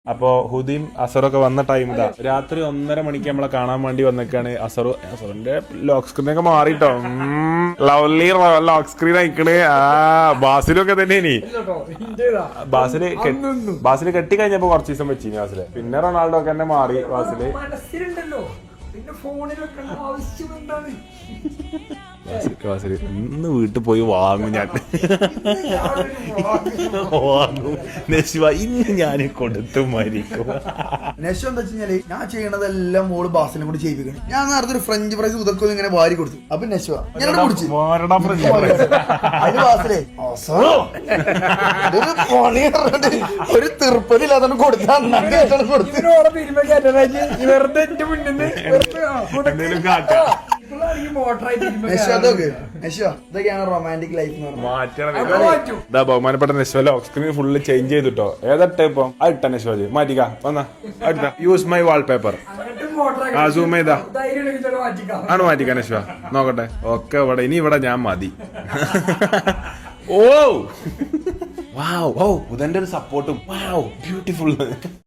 അപ്പോ ഹുദീം അസറൊക്കെ വന്ന ടൈം ഇതാ രാത്രി 1:30 മണിക്ക് നമ്മളെ കാണാൻ വേണ്ടി വന്നിക്കാണ്. അസറിന്റെ ലോക്ക് സ്ക്രീനൊക്കെ മാറിട്ടോ, ലവ്ലി ലോക്ക് സ്ക്രീൻ അയക്കണ്. ബാസിലൊക്കെ തന്നെ ഇനി ബാസില് കെട്ടി കഴിഞ്ഞപ്പോ കുറച്ച് ദിവസം വെച്ചിനി ബാസില്. പിന്നെ റൊണാൾഡോ ഒക്കെ തന്നെ മാറി ബാസില്. ഇന്ന് വീട്ടിൽ പോയി വാങ്ങും ഞാൻ, വാങ്ങും നെശുവ ഇന്ന് ഞാൻ കൊടുത്തു മരിക്കും. നെശു എന്താ വെച്ചാല് ഞാൻ ചെയ്യണതെല്ലാം മോള് ബാസിനെ കൂടി ചെയ്യിപ്പിക്കണം. ഞാൻ നേരത്തെ ഒരു ഫ്രഞ്ച് ഫ്രൈസ് ഉദക്കൊന്നും ഇങ്ങനെ വാരി കൊടുത്തു. അപ്പൊ നെശുവ ഞാൻ കുടിച്ചു ബാസിലെ ഒരു തീർപ്പതില്ലാതെ കൊടുത്താൽ റൊമാൻറ്റിക് ലൈഫ് ബഹുമാനപ്പെട്ട നെശ്വല സ്ക്രീൻ ഫുള്ള് ചേഞ്ച് ചെയ്തിട്ടോ. ഏതട്ടെ ഇപ്പൊ അട്ട നെശ്വജ് മാറ്റിക്കാ വന്നാ അടുത്ത യൂസ് മൈ വാൾപേപ്പർ സൂം ചെയ്താ ആണ് മാറ്റിക്കാ നെശ്വ നോക്കട്ടെ. ഒക്കെ ഇവിടെ ഇനി ഇവിടെ ഞാൻ മതി. ഓ വാവ്, ഓ ഉദന്റെ ഒരു സപ്പോർട്ടും, വാവ് ബ്യൂട്ടിഫുൾ.